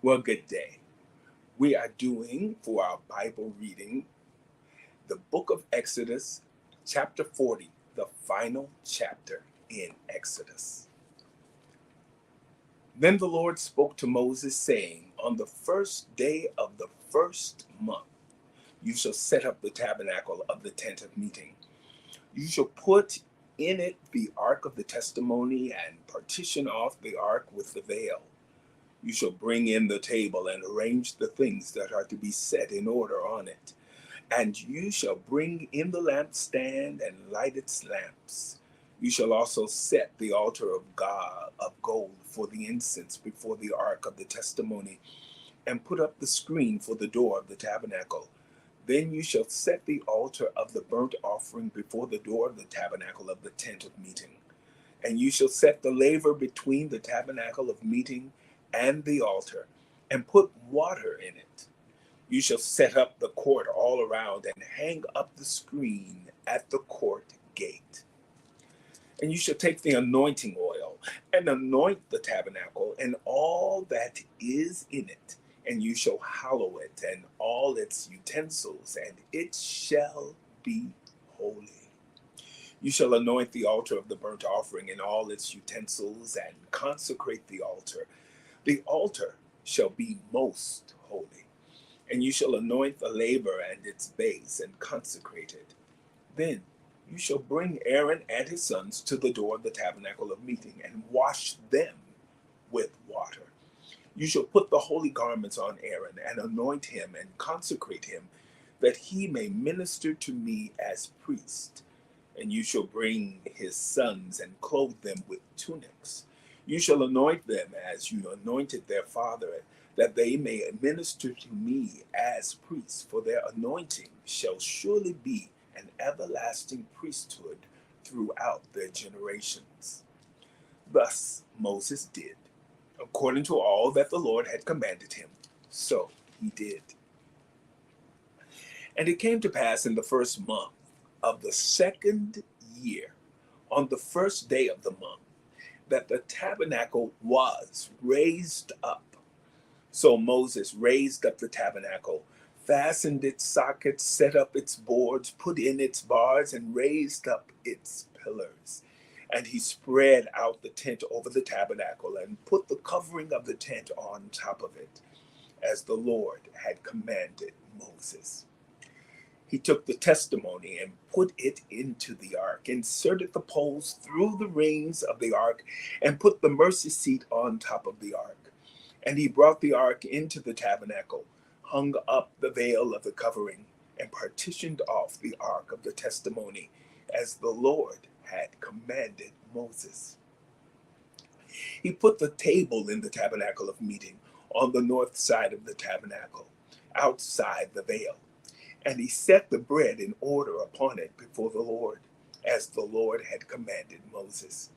Well, good day. We are doing for our Bible reading the book of Exodus, chapter 40, the final chapter in Exodus. Then the Lord spoke to Moses, saying, on the first day of the first month, you shall set up the tabernacle of the tent of meeting. You shall put in it the ark of the testimony and partition off the ark with the veil. You shall bring in the table and arrange the things that are to be set in order on it. And you shall bring in the lampstand and light its lamps. You shall also set the altar of God of gold for the incense before the ark of the testimony, and put up the screen for the door of the tabernacle. Then you shall set the altar of the burnt offering before the door of the tabernacle of the tent of meeting. And you shall set the laver between the tabernacle of meeting and the altar, and put water in it. You shall set up the court all around, and hang up the screen at the court gate. And you shall take the anointing oil, and anoint the tabernacle, and all that is in it. And you shall hallow it, and all its utensils, and it shall be holy. You shall anoint the altar of the burnt offering, and all its utensils, and consecrate the altar. The altar shall be most holy, and you shall anoint the laver and its base, and consecrate it. Then you shall bring Aaron and his sons to the door of the tabernacle of meeting, and wash them with water. You shall put the holy garments on Aaron, and anoint him, and consecrate him, that he may minister to me as priest. And you shall bring his sons, and clothe them with tunics. You shall anoint them as you anointed their father, that they may minister to me as priests, for their anointing shall surely be an everlasting priesthood throughout their generations. Thus Moses did, according to all that the Lord had commanded him, so he did. And it came to pass in the first month of the second year, on the first day of the month, that the tabernacle was raised up. So Moses raised up the tabernacle, fastened its sockets, set up its boards, put in its bars, and raised up its pillars. And he spread out the tent over the tabernacle, and put the covering of the tent on top of it, as the Lord had commanded Moses. He took the testimony and put it into the ark, inserted the poles through the rings of the ark, and put the mercy seat on top of the ark. And he brought the ark into the tabernacle, hung up the veil of the covering, and partitioned off the ark of the testimony, as the Lord had commanded Moses. He put the table in the tabernacle of meeting on the north side of the tabernacle, outside the veil. And he set the bread in order upon it before the Lord, as the Lord had commanded Moses.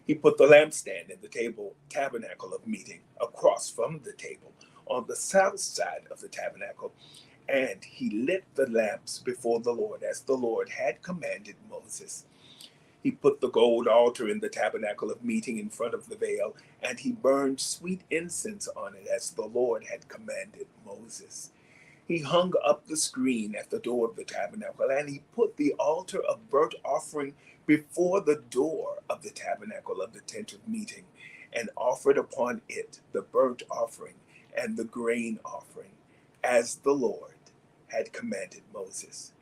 He put the lampstand in the tabernacle of meeting across from the table on the south side of the tabernacle, and he lit the lamps before the Lord, as the Lord had commanded Moses. He put the gold altar in the tabernacle of meeting in front of the veil, and he burned sweet incense on it, as the Lord had commanded Moses. He hung up the screen at the door of the tabernacle, and he put the altar of burnt offering before the door of the tabernacle of the tent of meeting, and offered upon it the burnt offering and the grain offering, as the Lord had commanded Moses.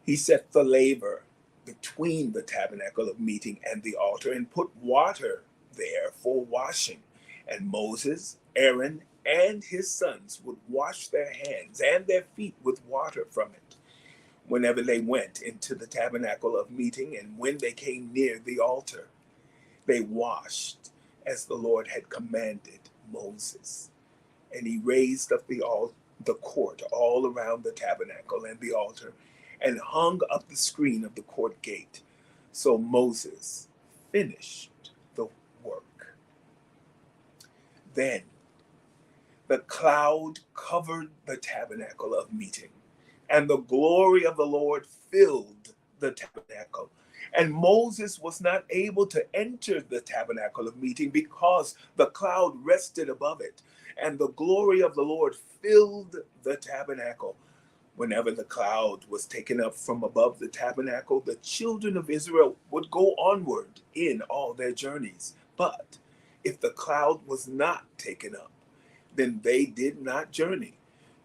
He set the laver between the tabernacle of meeting and the altar, and put water there for washing. And Moses, Aaron, and his sons would wash their hands and their feet with water from it, whenever they went into the tabernacle of meeting, and when they came near the altar. They washed as the Lord had commanded Moses. And he raised up the court all around the tabernacle and the altar, and hung up the screen of the court gate. So Moses finished the work. Then the cloud covered the tabernacle of meeting, and the glory of the Lord filled the tabernacle. And Moses was not able to enter the tabernacle of meeting because the cloud rested above it, and the glory of the Lord filled the tabernacle. Whenever the cloud was taken up from above the tabernacle, the children of Israel would go onward in all their journeys. But if the cloud was not taken up, then they did not journey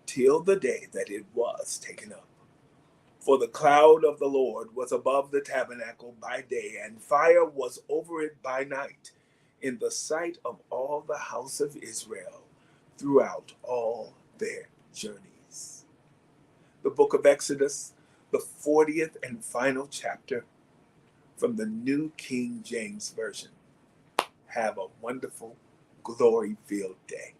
till the day that it was taken up. For the cloud of the Lord was above the tabernacle by day, and fire was over it by night, in the sight of all the house of Israel throughout all their journeys. The book of Exodus, the 40th and final chapter, from the New King James Version. Have a wonderful, glory-filled day.